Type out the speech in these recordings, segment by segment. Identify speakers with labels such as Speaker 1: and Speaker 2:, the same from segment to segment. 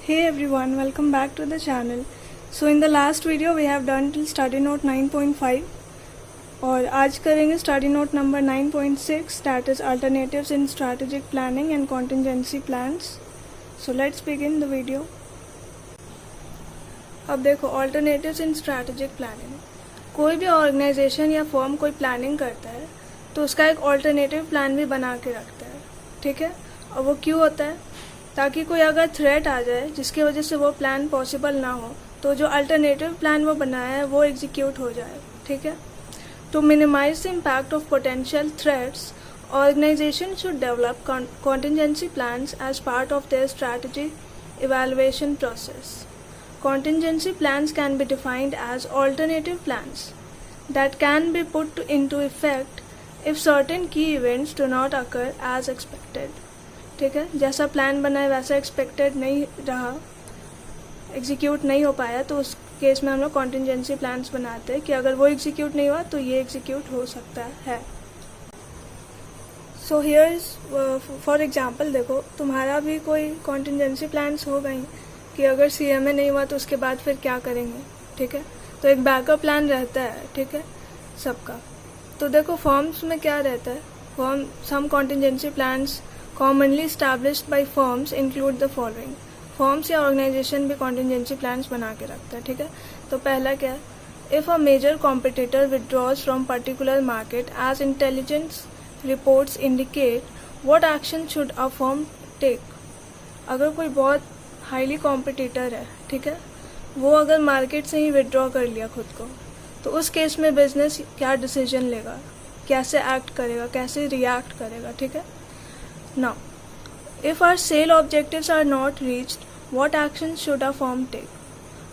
Speaker 1: Hey everyone, welcome back to the channel. So in the last video we have done till study note 9.5 और आज करेंगे study note number 9.6 that is alternatives in strategic planning and contingency plans. So let's begin the video. अब देखो alternatives in strategic planning. कोई भी organisation या firm कोई planning करता है तो उसका एक ऑल्टरनेटिव प्लान भी बना के रखता है, ठीक है। और वो क्यों होता है? ताकि कोई अगर थ्रेट आ जाए जिसकी वजह से वो प्लान पॉसिबल ना हो तो जो अल्टरनेटिव प्लान वो बनाया है वो एग्जीक्यूट हो जाए, ठीक है। To minimise the impact of potential threats, organisation should develop contingency plans as part of their strategy evaluation process. Contingency plans can be defined as alternative plans that can be put into effect if certain key events do not occur as expected. ठीक है, जैसा plan बना है वैसा expected नहीं रहा, execute नहीं हो पाया, तो उस केस में हम लोग कॉन्टिजेंसी प्लान्स बनाते हैं कि अगर वो एग्जीक्यूट नहीं हुआ तो ये एग्जीक्यूट हो सकता है. So here is for example, देखो तुम्हारा भी कोई कॉन्टिजेंसी प्लान्स हो गई कि अगर CMA नहीं हुआ तो उसके बाद फिर क्या करेंगे, ठीक है। तो एक बैकअप प्लान रहता है, ठीक है, सबका. तो देखो फॉर्म्स में क्या रहता है, some contingency plans commonly established by firms include the following. Firms या ऑर्गेनाइजेशन भी कॉन्टिजेंसी प्लान्स बना के रखता है, ठीक है. तो पहला क्या है, if a major competitor withdraws from particular market as intelligence reports indicate, what action should a firm take? अगर कोई बहुत हाईली कॉम्पिटिटर है, ठीक है, वो अगर मार्केट से ही विड्रॉ कर लिया खुद को, तो उस केस में बिजनेस क्या डिसीजन लेगा, कैसे एक्ट करेगा, कैसे रिएक्ट करेगा, ठीक है. Now, if our sale objectives are not reached, what actions should a firm take?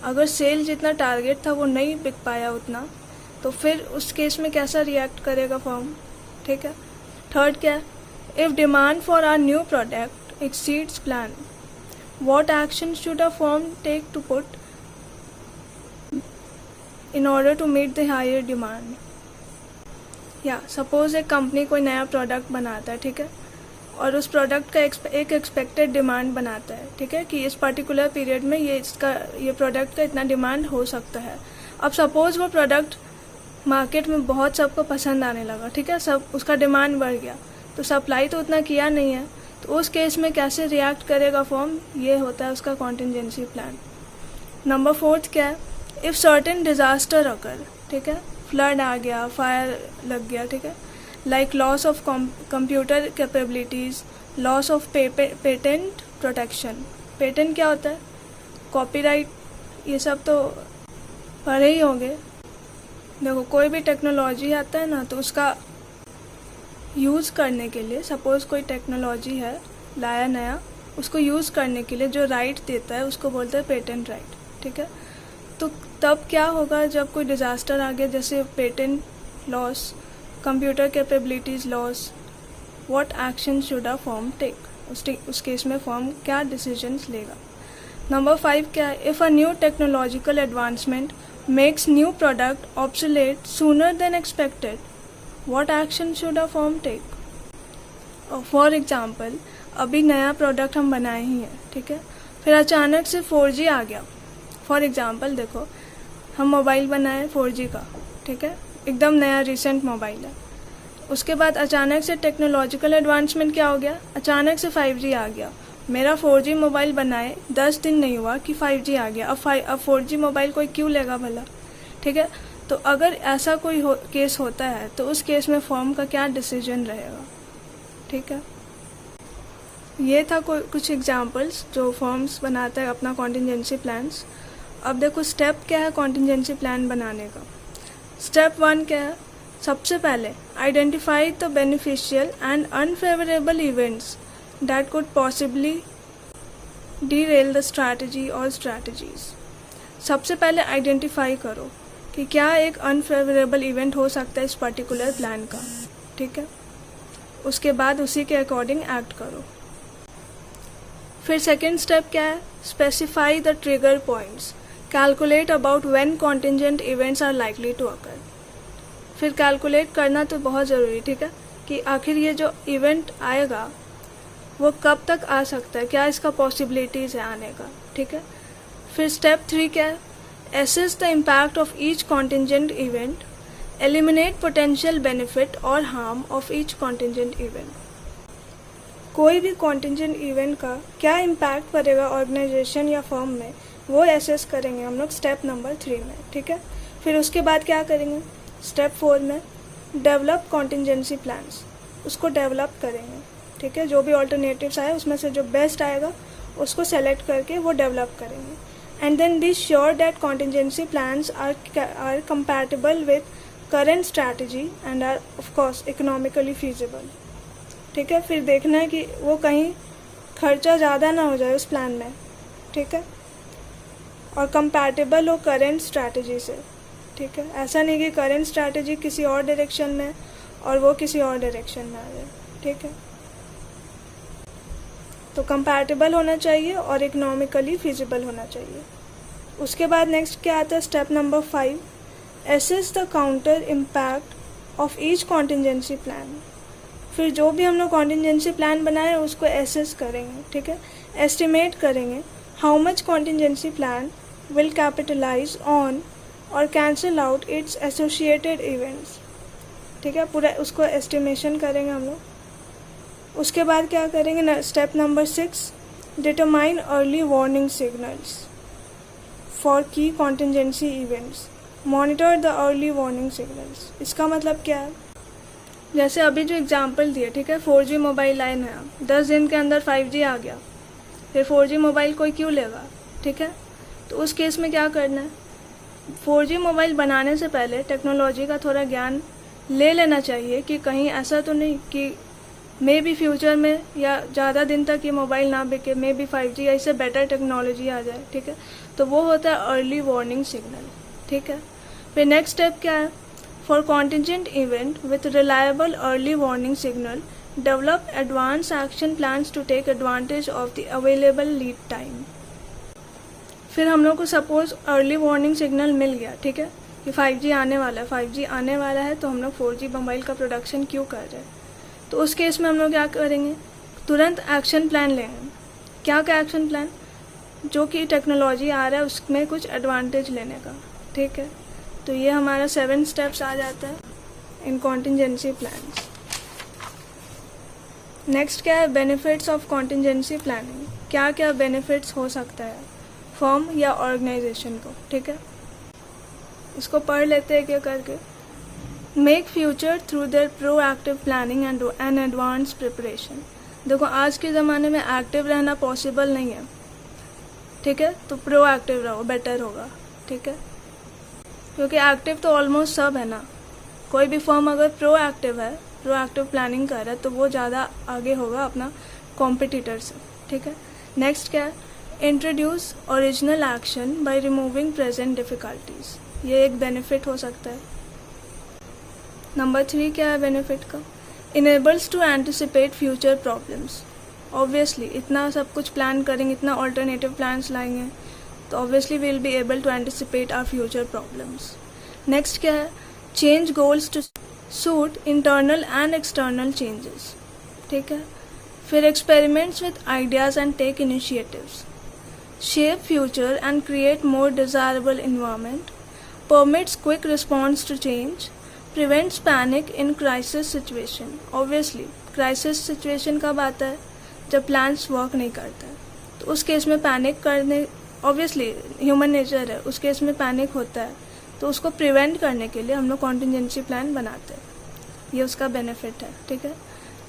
Speaker 1: अगर सेल जितना टारगेट था वो नहीं बिक पाया उतना, तो फिर उस केस में कैसा रिएक्ट करेगा फर्म, ठीक है. थर्ड क्या है, if demand for our new product exceeds plan, what actions should a firm take to put in order to meet the higher demand? या सपोज एक कंपनी कोई नया प्रोडक्ट बनाता है, ठीक है, और उस प्रोडक्ट का एक एक्सपेक्टेड डिमांड बनाता है, ठीक है, कि इस पर्टिकुलर पीरियड में ये प्रोडक्ट का इतना डिमांड हो सकता है. अब सपोज वो प्रोडक्ट मार्केट में बहुत सबको पसंद आने लगा, ठीक है, सब उसका डिमांड बढ़ गया, तो सप्लाई तो उतना किया नहीं है, तो उस केस में कैसे रिएक्ट करेगा फर्म, ये होता है उसका कॉन्टिजेंसी प्लान. नंबर 4 क्या है, इफ़ सर्टेन डिजास्टर अकर, ठीक है, फ्लड आ गया, फायर लग गया, ठीक है, like loss of computer capabilities, loss of patent protection. Patent क्या होता है, कॉपीराइट, ये सब तो पढ़े ही होंगे. देखो कोई भी टेक्नोलॉजी आता है ना, तो उसका यूज़ करने के लिए, सपोज कोई टेक्नोलॉजी है लाया नया, उसको यूज़ करने के लिए जो राइट देता है उसको बोलते हैं पेटेंट राइट, ठीक है. तो तब क्या होगा जब कोई डिज़ास्टर आ गया, जैसे patent loss, computer capabilities loss, what action should a firm take? उस केस में फर्म क्या डिसीजंस लेगा. नंबर 5 क्या है, if a new technological advancement makes new product obsolete sooner than expected, what action should a firm take? For example, अभी नया product हम बनाए ही हैं, ठीक है, फिर अचानक से 4G आ गया. फॉर एग्जाम्पल देखो, हम मोबाइल बनाए 4G का, ठीक है, एकदम नया रिसेंट मोबाइल है. उसके बाद अचानक से टेक्नोलॉजिकल एडवांसमेंट क्या हो गया, अचानक से 5G आ गया. मेरा 4G मोबाइल बनाए 10 दिन नहीं हुआ कि 5G आ गया. अब 4G मोबाइल कोई क्यों लेगा भला, ठीक है. तो अगर ऐसा कोई केस होता है तो उस केस में फर्म का क्या डिसीजन रहेगा, ठीक है. ये था कुछ एग्जांपल्स जो फर्म्स बनाता है अपना कॉन्टिजेंसी प्लान्स. अब देखो स्टेप क्या है कॉन्टिजेंसी प्लान बनाने का. स्टेप 1 क्या है, सबसे पहले identify the beneficial and unfavourable events that could possibly derail the strategy और स्ट्रैटेजीज. सबसे पहले आइडेंटिफाई करो कि क्या एक अनफेवरेबल इवेंट हो सकता है इस पर्टिकुलर प्लान का, ठीक है. उसके बाद उसी के अकॉर्डिंग एक्ट करो. फिर सेकेंड स्टेप क्या है, specify the trigger points, calculate about when contingent events are likely to occur. फिर कैलकुलेट करना तो बहुत ज़रूरी, ठीक है, कि आखिर ये जो इवेंट आएगा वो कब तक आ सकता है, क्या इसका पॉसिबिलिटीज़ है आने का, ठीक है। फिर स्टेप 3 क्या है, assess the impact of each contingent event, eliminate potential benefit और harm of each contingent event. कोई भी कॉन्टिजेंट इवेंट का क्या इम्पैक्ट पड़ेगा ऑर्गेनाइजेशन या फर्म में, वो एसेस करेंगे हम लोग स्टेप नंबर 3 में, ठीक है। फिर उसके बाद क्या करेंगे, स्टेप 4 में डेवलप कॉन्टिजेंसी प्लान्स, उसको डेवलप करेंगे, ठीक है। जो भी ऑल्टरनेटिव्स आए उसमें से जो बेस्ट आएगा उसको सेलेक्ट करके वो डेवलप करेंगे। And then be sure that contingency plans are compatible with current strategy and are of course economically feasible, ठीक है। फिर देखना है कि वो कहीं खर्चा ज़्यादा ना हो जाए उस प्लान में, ठीक है, और कंपैटिबल हो करंट स्ट्रैटेजी से, ठीक है। ऐसा नहीं कि करंट स्ट्रैटेजी किसी और डायरेक्शन में और वो किसी और डायरेक्शन में आ जाए, ठीक है। तो कंपैटिबल होना चाहिए और इकोनॉमिकली फिजिबल होना चाहिए। उसके बाद नेक्स्ट क्या आता है, step number 5, assess the counter impact of each contingency plan. फिर जो भी हम लोग कॉन्टिजेंसी प्लान बनाए उसको एसेस करेंगे, ठीक है, एस्टिमेट करेंगे how much contingency plan will capitalise on और cancel out its associated events, ठीक है, पूरा उसको एस्टिमेशन करेंगे हम लोग। उसके बाद क्या करेंगे, step number 6, determine early warning signals for key contingency events, monitor the early warning signals. इसका मतलब क्या है, जैसे अभी जो एग्जांपल दिया, ठीक है, 4G मोबाइल लाइन है, 10 दिन के अंदर 5G आ गया, फिर 4G मोबाइल कोई क्यों लेगा, ठीक है। तो उस केस में क्या करना है, 4G मोबाइल बनाने से पहले टेक्नोलॉजी का थोड़ा ज्ञान ले लेना चाहिए कि कहीं ऐसा तो नहीं कि मे बी फ्यूचर में या ज़्यादा दिन तक ये मोबाइल ना बिके, मे बी 5G या इससे बेटर टेक्नोलॉजी आ जाए, ठीक है। तो वो होता है अर्ली वार्निंग सिग्नल, ठीक है। फिर नेक्स्ट स्टेप क्या है, for contingent event with reliable early warning signal develop advance action plans to take advantage of the available lead time. फिर हम लोग को सपोज अर्ली वार्निंग सिग्नल मिल गया, ठीक है, कि 5G आने वाला है, 5G आने वाला है, तो हम लोग 4G मोबाइल का प्रोडक्शन क्यों कर रहे हैं। तो उस केस में हम लोग क्या करेंगे, तुरंत एक्शन प्लान लेंगे। क्या क्या एक्शन प्लान, जो कि टेक्नोलॉजी आ रहा है उसमें कुछ एडवांटेज लेने का, ठीक है। तो ये हमारा 7 स्टेप्स आ जाता है इन कॉन्टिजेंसी प्लान्स। नेक्स्ट क्या है, बेनिफिट्स ऑफ कॉन्टिजेंसी प्लानिंग। क्या क्या बेनिफिट्स हो सकता है फर्म या ऑर्गेनाइजेशन को, ठीक है। इसको पढ़ लेते हैं क्या करके, make future through their proactive planning and advance preparation. देखो आज के ज़माने में एक्टिव रहना पॉसिबल नहीं है, ठीक है, तो प्रोएक्टिव रहो, बेटर होगा, ठीक है, क्योंकि एक्टिव तो ऑलमोस्ट सब है ना। कोई भी फर्म अगर प्रोएक्टिव है, प्रोएक्टिव प्लानिंग कर रहा है, तो वो ज़्यादा आगे होगा अपना कॉम्पिटिटर से, ठीक है। नेक्स्ट क्या है, introduce original action by removing present difficulties. ये एक बेनिफिट हो सकता है। नंबर 3 क्या है बेनिफिट का, enables to anticipate future problems. Obviously इतना सब कुछ प्लान करेंगे, इतना ऑल्टरनेटिव प्लान्स लाएंगे, तो obviously we will be able to anticipate our future problems. Next क्या है, change goals to suit internal and external changes, ठीक है। फिर experiments with ideas and take initiatives, shape future and create more desirable environment, permits quick response to change, prevents panic in crisis situation। Obviously crisis situation कब आता है, जब plans work नहीं करता है, तो उस केस में पैनिक करने, obviously ह्यूमन नेचर है, उस केस में पैनिक होता है, तो उसको प्रिवेंट करने के लिए हम लोग कॉन्टिजेंसी प्लान बनाते हैं, ये उसका बेनिफिट है, ठीक है।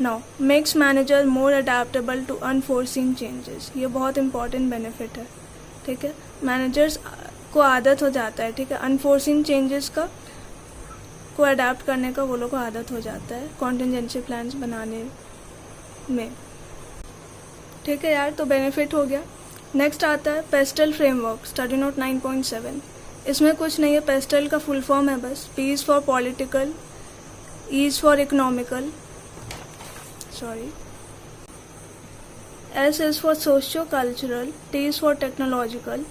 Speaker 1: Now makes manager more adaptable to unforeseen changes. ये बहुत इंपॉर्टेंट बेनिफिट है, ठीक है। मैनेजर्स को आदत हो जाता है, ठीक है, अनफोर्सिंग चेंजेस का को अडेप्ट करने का वो लोग को आदत हो जाता है कॉन्टिजेंसी प्लान्स बनाने में, ठीक है यार। तो बेनिफिट हो गया। नेक्स्ट आता है पेस्टल फ्रेमवर्क, स्टडी नोट 9.7। इसमें कुछ नहीं है, पेस्टल का फुल फॉर्म है बस, P is for political, E is for economical, S is for socio cultural, T is for technological,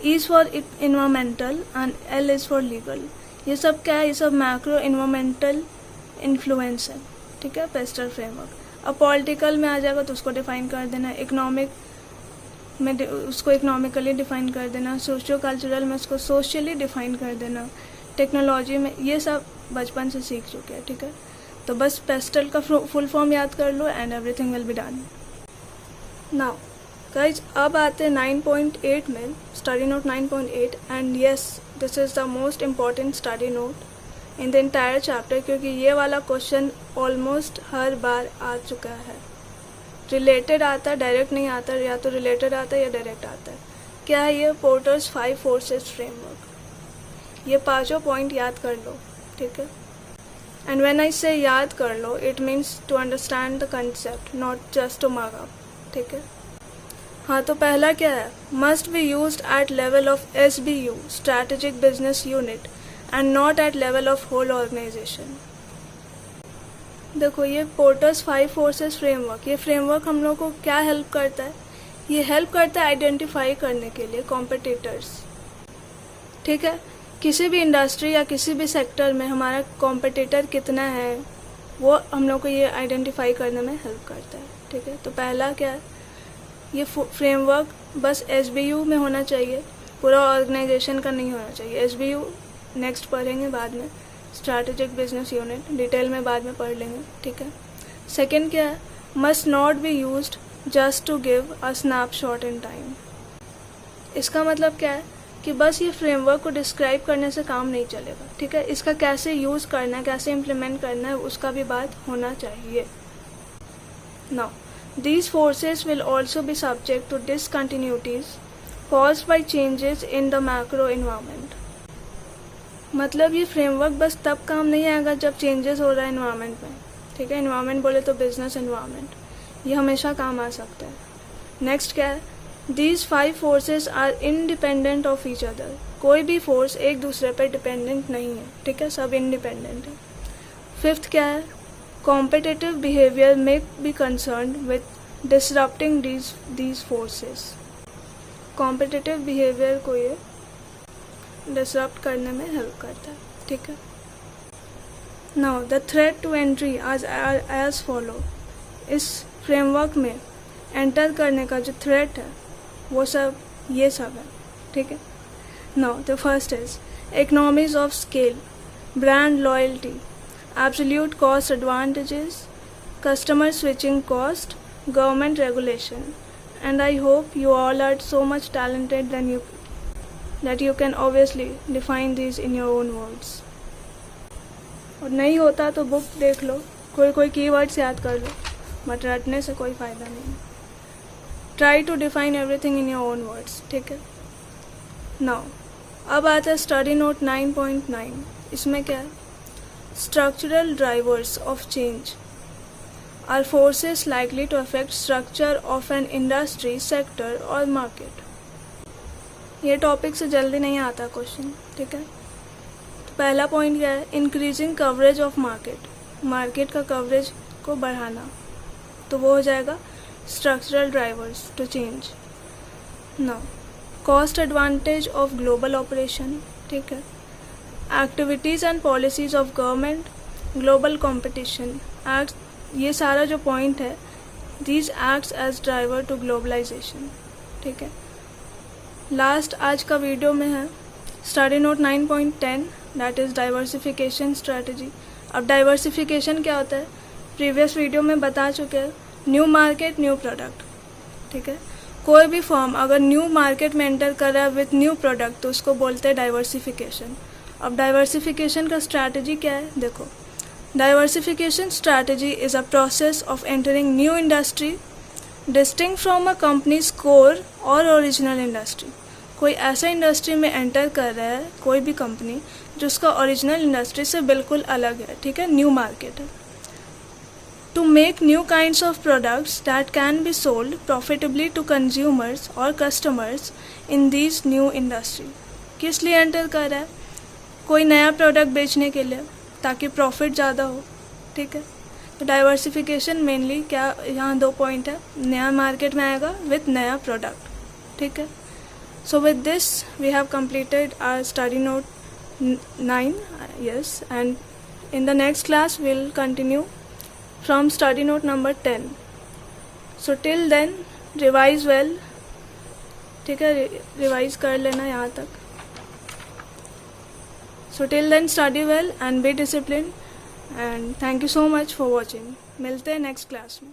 Speaker 1: E is for environmental and L is for legal। ये सब क्या है, ये सब मैक्रो इन्वायरमेंटल इन्फ्लुएंस है, ठीक है, पेस्टल फ्रेमवर्क। अब पॉलिटिकल में आ जाएगा तो उसको डिफाइन कर देना, इकोनॉमिक में उसको इकोनॉमिकली डिफाइन कर देना, सोशियो कल्चरल में उसको सोशली डिफाइन कर देना, टेक्नोलॉजी में, ये सब बचपन से सीख चुके हैं, ठीक है। तो बस पेस्टल का फुल फॉर्म याद कर लो and everything will be done. Now guys अब आते हैं 9.8 में, study note 9.8, and yes this is the most important study note in the entire chapter, क्योंकि ये वाला क्वेश्चन ऑलमोस्ट हर बार आ चुका है। रिलेटेड आता है, डायरेक्ट नहीं आता, या तो रिलेटेड आता है या डायरेक्ट आता है। क्या है ये? Porter's 5 forces framework. ये पांचों पॉइंट याद कर लो, ठीक है। एंड व्हेन आई से याद कर लो, it means to understand the concept, not just to mark up, ठीक है। हाँ, तो पहला क्या है? Must be used at level of SBU, strategic business unit, and not at level of whole organisation. देखो, ये पोर्टर्स 5 फोर्सेस फ्रेमवर्क, ये फ्रेमवर्क हम लोग को क्या हेल्प करता है? ये हेल्प करता है आइडेंटिफाई करने के लिए कॉम्पिटिटर्स, ठीक है। किसी भी इंडस्ट्री या किसी भी सेक्टर में हमारा कॉम्पिटिटर कितना है, वो हम लोग को ये आइडेंटिफाई करने में हेल्प करता है, ठीक है। तो पहला क्या है? ये फ्रेमवर्क बस SBU में होना चाहिए, पूरा ऑर्गेनाइजेशन का नहीं होना चाहिए। SBU नेक्स्ट पढ़ेंगे बाद में, स्ट्रैटेजिक बिजनेस यूनिट डिटेल में बाद में पढ़ लेंगे, ठीक है। सेकेंड क्या है? Must not be used just to give a snapshot in time. इसका मतलब क्या है कि बस ये फ्रेमवर्क को डिस्क्राइब करने से काम नहीं चलेगा, ठीक है। इसका कैसे यूज़ करना है, कैसे इम्प्लीमेंट करना है, उसका भी बात होना चाहिए। Now these forces will also be subject to discontinuities caused by changes in the macro environment। मतलब ये फ्रेमवर्क बस तब काम नहीं आएगा जब चेंजेस हो रहा है इन्वायरमेंट में, ठीक है। इन्वायरमेंट बोले तो बिजनेस इन्वायरमेंट, ये हमेशा काम आ सकता है। नेक्स्ट क्या है? These 5 forces are independent of each other। कोई भी फोर्स एक दूसरे पर डिपेंडेंट नहीं है, ठीक है, सब इंडिपेंडेंट है। फिफ्थ क्या है? Competitive behavior may be concerned with disrupting these forces। Competitive behavior को ये disrupt करने में help करता है, ठीक है। Now the threat to entry as follow। इस framework में enter करने का जो threat है वो सब ये सब है, ठीक है। Now the first is economies of scale, brand loyalty, absolute cost advantages, customer switching cost, government regulation, and I hope you all are so much talented that you can obviously define these in your own words। और नहीं होता तो book देख लो, कोई keywords याद कर लो, but रटने से कोई फ़ायदा नहीं। Try to define everything in your own words, ठीक है। नाउ अब आता है स्टडी नोट 9.9। इसमें क्या है? Structural drivers of change are forces likely to affect structure of an industry, sector or market। ये टॉपिक से जल्दी नहीं आता क्वेश्चन, ठीक है। तो पहला पॉइंट क्या है? Increasing coverage of market, market का कवरेज को बढ़ाना, तो वो हो जाएगा structural drivers to change. Now cost advantage of global operation, ठीक है। Activities and policies of government, global competition act, ये सारा जो पॉइंट है, these acts as driver to globalisation, ठीक है। लास्ट आज का वीडियो में है study note 9.10, that is diversification strategy. अब डाइवर्सिफिकेशन क्या होता है? प्रीवियस वीडियो में बता चुके हैं, न्यू मार्केट न्यू प्रोडक्ट, ठीक है। कोई भी फर्म अगर न्यू मार्केट में एंटर कर रहा है विथ न्यू प्रोडक्ट तो उसको बोलते हैं डाइवर्सिफिकेशन। अब डाइवर्सिफिकेशन का स्ट्रैटेजी क्या है? देखो, diversification strategy is a process of entering new industry distinct from a companies core और ओरिजिनल इंडस्ट्री। कोई ऐसा इंडस्ट्री में एंटर कर रहा है कोई भी कंपनी जो उसका ओरिजिनल इंडस्ट्री से बिल्कुल अलग है, ठीक है, न्यू मार्केट है। To make new kinds of products that can be sold profitably to consumers और customers in these new industry. किस लिए एंटर कर रहा है? कोई नया प्रोडक्ट बेचने के लिए, ताकि प्रॉफिट ज़्यादा हो, ठीक है। तो डाइवर्सिफिकेशन मेनली क्या, यहाँ 2 पॉइंट है, नया मार्केट में आएगा विथ नया प्रोडक्ट, ठीक है। So with this we have completed our study note 9, yes, and in the next class we'll continue from study note number 10. So till then revise well. ठीक है, रिवाइज कर लेना यहाँ तक. So till then study well and be discipline. And thank you so much for watching. मिलते हैं next class में.